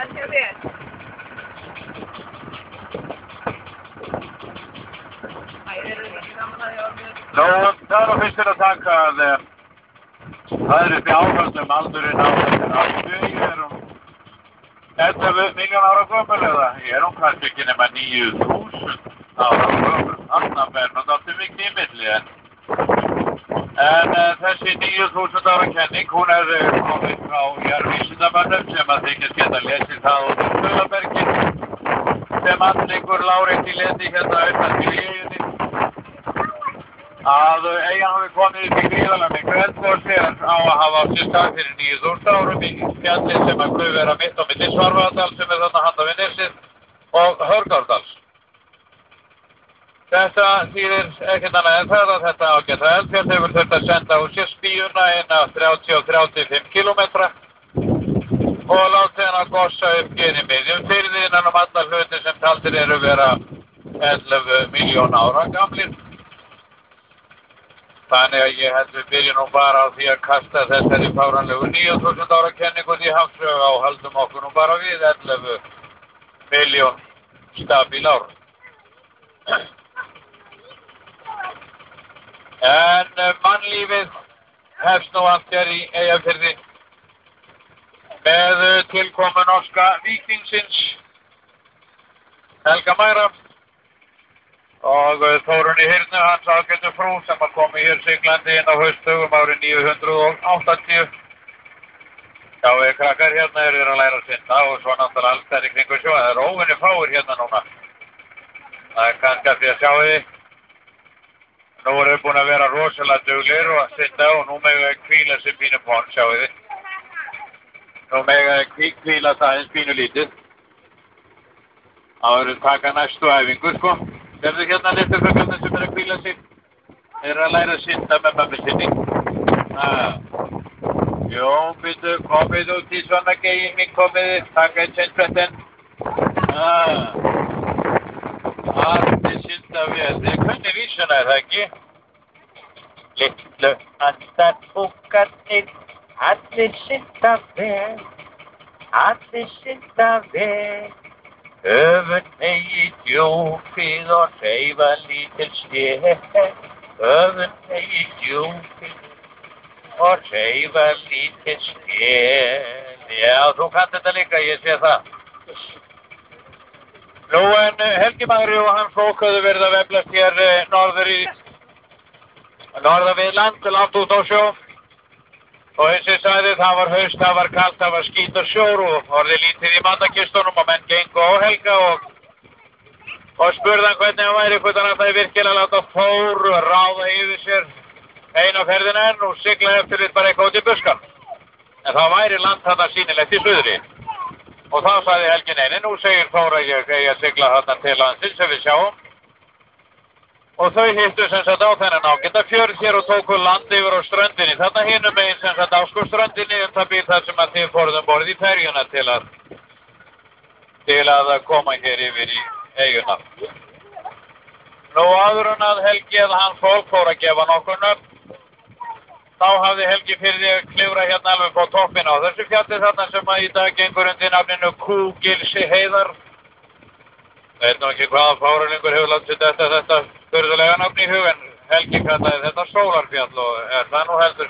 Acho mesmo. Nú, það er fyrst til að taka að það er uppi áföldum aldurinn á byggjum 11 miljón ára gömul eða ég er kannski ekki nema 9.000 ára gömul. Annan verð náttúrulega mikið í milli en þessi 9.000 ára kenning hún er komið frá jarðvísindamönnum sem að þykist geta lesið það út úr Stuðlabergi sem Andringur Lárétti leti hérna utan í eyjunni að eyjan hafi komið upp í gríðarlega miklu eldgos á að hafa átt sér stað fyrir 9.000 árum í fjalli sem að Guðvera mitt á milli Svarfaðardals sem er þarna handan við Nesið og Hörgárdals. Þetta þýðir ekkert annað en það að þetta ágæta eldfjall hefur þurft að senda úr sér spíuna inn á 30-35 kilometra og láti henn að gossa upp geni miðjum firði innan alla hluti sem taldir eru vera 11 miljón ára gamlir. Þannig að ég held við byrjum nú bara á því að kasta þessari fáránlegu 9.000 ára kenningu í hafsögu og haldum okkur nú bara við 11 miljón stabíl ár. En mannlífið hefst nú aftur í Eyjafirði með tilkomu norska víkingsins Helga Magra og Þórunni Hyrnu, hans ágætu frú sem að komi hér siglandi inn á haustdögum árið 980. Já, við krakkar hérna eru að læra að synda og svo náttúrulega alls þær í kringu sjó, en það er óvinni fáir hérna núna. Það er kannski að því að sjáu þið. Nú erum við búin að vera rosalega duglir og að synda og nú megum við hvíla sér pínu pón, sjáu þið. Nú megum við hvíla það eins pínu lítið. Það verður taka næstu æfingu, sko. Sérðu hérna litlu fuglarnir sem að hvíla sig? Þeir að læra að synda með mömmu sinni. Jó, byrju, komið út í svona geiði mín, komið, taka einn sendbretten. Allir synda vel. Þið kunni vísuna, er það ekki? Litlu andar fúkarnir, allir synda vel. Allir synda vel. Öfund megi djúpið og hreyfa lítil stétt. Öfund megi djúpið og hreyfa lítil stétt. Já, þú kannt þetta líka, ég sé það. Nú en Helgi Magri og hans fólk höfðu verið að veflast hér norðan við land, langt út á sjó. Og eins og ég sagði, það var haust, það var kalt, það var skít og sjór og orðið lítið í matakistunum og menn gengu á Helga og spurði hann hvernig hann væri, hvernig hann ætlaði virkilega að láta Þór ráða yfir sér eina ferðina enn og sigla eftir þitt bara eitthvað út í buskan. En það væri land þarna sýnilegt í suðri. Og þá sagði Helgi nei, nú segir Þór að ég eigi að sigla þarna til landsins sem við sjáum. Og þau hittu sem sagt á þennan ágæta fjörð hér og tóku land yfir á ströndinni. Þarna hinum megin sem sagt á ströndinni það býr þar sem að þið fóruðum borð í ferjuna til að koma hér yfir í eyjuna. Nú áður en að Helgi eða hans fólk fór að gefa nokkur nöfn, þá hafði Helgi fyrir því að klifra hérna alveg på toppinn á þessu fjalli þarna sem að í dag gengur undir nafninu Kúgilsi heiðar. Veit nú ekki hvaða fárulingur hefur látið þetta furðulega nafn í hug, en Helgi kallaði þetta Sólarfjall og er það nú heldur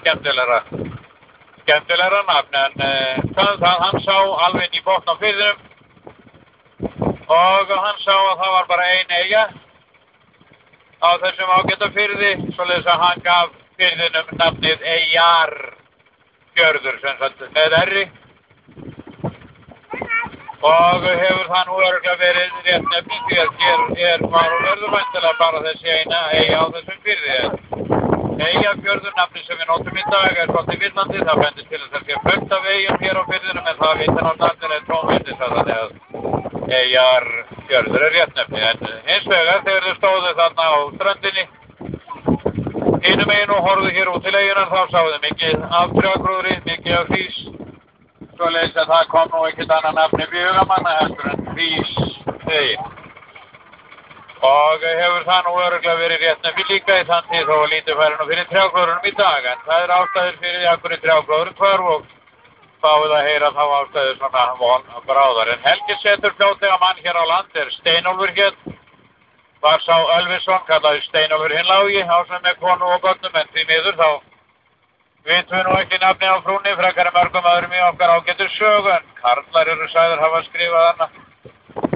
skemmtilegra nafn, en hann sá alveg inn í botn á firðinum og hann sá að það var bara ein eyja á þessum ágæta firði, svoleiðis að hann gaf firðinum nafnið Eyjarfjörður, sem sagt með erri. Og hefur það nú örugglega verið rétt nefning því að hér var og verður væntanlega bara þessi eina eyja á þessum firði. Eyjafjörður, nafni sem við notum í dag, er svolítið villandi. Það bendir til að það sé fullt af eyjum hér á firðinum, en það vita náttúrulega er tónvindis að þannig að Eyjarfjörður er rétt nefni. En hins vegar þegar þau stóðu þarna á ströndinni, hinum megin og horfðu hér út til eyjunar, þá sáu þau mikið af trjágróðri, mikið af hrís. Svoleiðis að það kom nú ekkert annað nafni hugamanna heldur en Hrísey. Og hefur það nú örugglega verið rétt nefni líka í þann tíð þó að lítið færi nú fyrir trjágróðrunum í dag, en það er ástæður fyrir því að hverju trjágróðurinn hvarf og fáið að heyra þá ástæðu svona von bráðar. En Helgi setur fljótlega mann hér á land, Steinólfur hér. Var sá Ölvisson, kallaði Steinólfur hinlági, ásamt með konu og börnum, en því miður þá vitum við nú ekki nafni á frúnni, frekar en mörgum öðrum í okkar ágætu sögu, en karlar eru sagður hafa skrifað hana.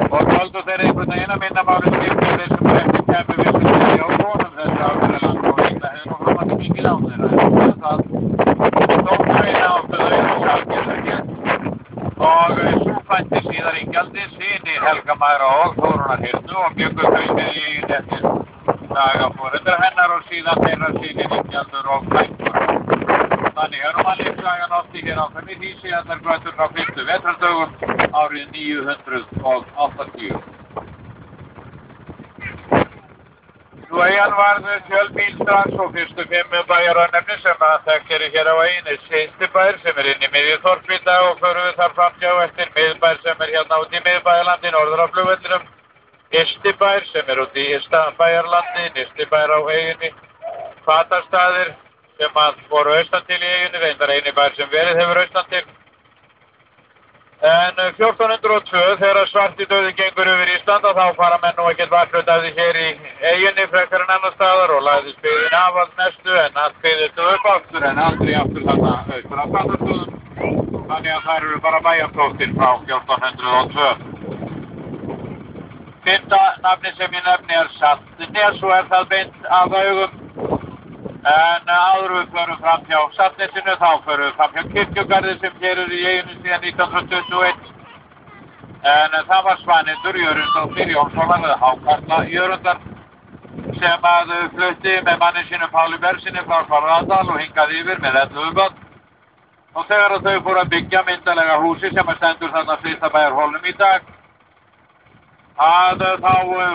Og tóldu þeir einhvern veginn að minna máli skiptir þeir sem ekki kemur vissulega á konum þessi ákveðaland og þetta hefur nú framandi mikið á þeirra. Það tók eina ákveðu og salgjörður hér. Og svo fætti síðar Ingjaldi síni Helga Mæra og Þórunar Hirnu og bjöggu þau með í eftir dagaforeldra hennar og síðan þeirra sínir Ingjaldur og frængur. Þannig erum að lífsagan átti hér áfram í Hýsi allar götur frá fyrstu vetrardögum árið 980. Nú eyjan varð fjölbíl strax og fyrstu 5 bæjarönnefni sem að þekkt eru hér á eyjunni Ystibær sem inn í miðjuþorp í dag og förum við þar framhjá eftir miðbær sem hérna út í miðbæjarlandi norður á flugvellinum, Ystibær sem út í Ystbæjarlandi, Ystibær á eyjunni, Hvatarstaðir sem að voru austan til í eyjunni, reyndar eini bær sem verið hefur austan til. En 1402 þegar svartidauði gengur yfir Ísland og þá fara menn nú ekkert varhlut af því hér í eyjunni frekar en annar staðar og lagðist byggðin af allt mestu en allt byggðist upp aftur en aldrei aftur þarna austur af Hvatastöðum. Þannig að þær eru bara bæjarpróftir frá 1402. Fyrsta nafni sem ég nefni Saltnes og það beint af augum. En áður við förum fram hjá Saltnesinu, þá förum við fram hjá Kirkjugarði sem hér í eyjunni síðan 1921. En það var Svanhildur Jörundsdóttir Jónssonar eða Hákarla Jörundar sem að flutti með manni sínum Páli Bersinni frá Svarfaðardal og hingaði yfir með 11 börn. Og þegar þau fóru að byggja myndalega húsi sem að stendur þarna Svistabæjarhólnum í dag, að þá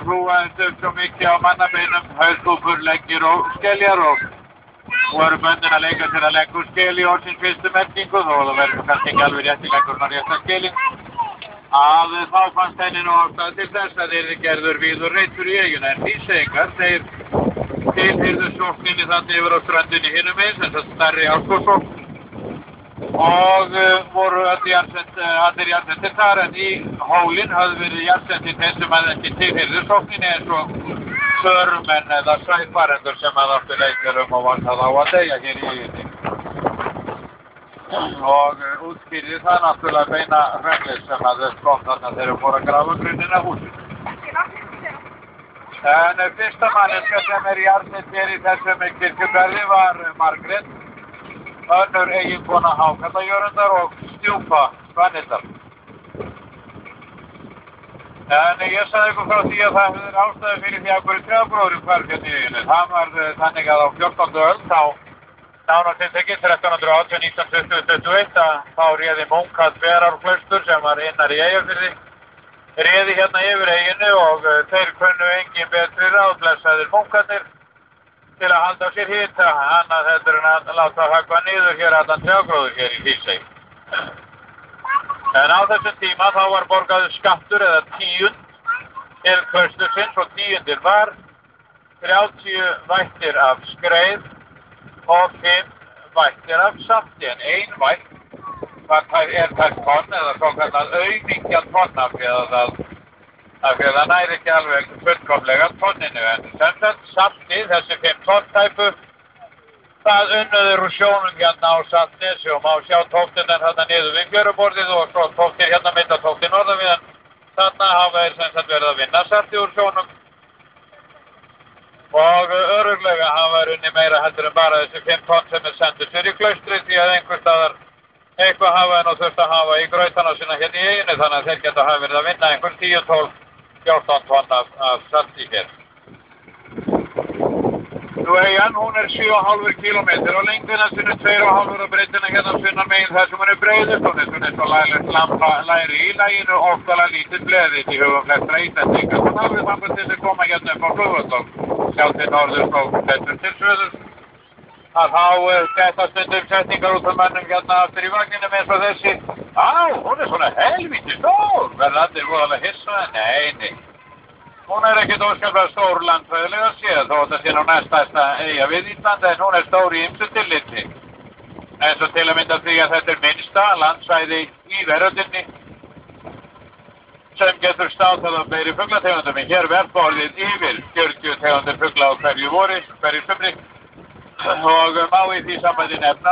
hrúaðist upp svo mikið á mannabeinum, hausgúfur, leggir og skeljar og voru böndin að leika sér að legga úr skeli í orðsins fyrstu merkingu, þó það verður kannski ekki alveg rétt í leggurinn að rétta skelin, að þá fannst henni nú ástæða til þess að þeir gerður víður reitur í eyjuna, en Hýseyingar, þeir tilhyrðu sókninni þarna yfir á strandinni hinum eins, þess að stærri Árskógssókn, og voru allir jarðsendir þar, en í hólinn hafði verið jarðsendir þeir sem að ekki tilhyrðu sókninni eins og förmenn eða sæfarendur sem að áttu leikir og var það á að deyja hér í eyjunni. Og útskýrði það náttúrulega beina hraunleys sem að þess kom þarna þegar fóru að grafa grunninn af húsinu. En fyrsta manneskja sem jarðsend hér í þessum Kirkjugarði var Margrét, önnur eiginkona Hákarla Jörundar og Stjúpa Svanhildar. En ég sagði ykkur frá því að það hefur ástæðu fyrir því að hverju trjágróðurinn hvarf hérna í eyjunni. Það var þannig að á 14. öld, þá náttúrulega 1318-1921 þá réði Munkhall Þverárklaustur sem var innar í Eyjafirði, réði hérna yfir eyjunni og þeir kunnu engin betri ráðblessaðir munkarnir til að halda sér hita, annað heldur en að láta höggva niður hér allan trjágróður hér í Hýsey. En á þessum tíma þá var borgaður skattur eða tíund til klaustursins og tíundir var 30 vættir af skreið og 5 vættir af salti, en 1 vætt er tækt tonn eða svo kallað auðmingjað tonn af því að það næri ekki alveg fullkomlega tonninu, en sem sagt salti, þessi 5 tonntæpu, það unnuður úr sjónum hérna á Saltnesi og má sjá tóftirnar hérna niður við fjöruborðið og svo tóftir hérna myndatóftir norðan við hann. Þarna hafa þeir sem sagt verið að vinna salti úr sjónum og örugglega hafa unni meira heldur en bara þessi 5 tonn sem sendur sér í klaustrið því að einhver staðar eitthvað hafa en þurft að hafa í grautana sína hérna í eyjunni þannig að þeir geta hafa verið að vinna einhver 10, 12, 14 tonn af salti hér. Nú eyjan, hún 7,5 kilometrar og lengdina sinni 2,5 og breiddina hérna sunnan megin þar sem hún breiðust og þess vegna svo lagilegt læri í laginu og oftalega lítið bleðið í hugum flestra Íslendinga. Og þá við þangað til að koma hérna upp á Flugvöll og sjá til norðurs og flestur til söðurs. Að þá þetta stundum setningar út af mönnum hérna aftur í vagninum eins og þessi. Hún svona helvíti stór, verða allir voðalega hissa? Nei. Hún ekkert óskaplega stór landfræðilega séð þó að það sé nú næststærsta eyja við Íslandi en hún stór í ýmsu tilliti. eins og til að mynda því að þetta minnsta landsvæði í veröldinni sem getur státað af meiri fuglategundum. Hér verpa orðið yfir 40 tegundir fugla á hverju vori, hverju sumri og má í því sambandi nefna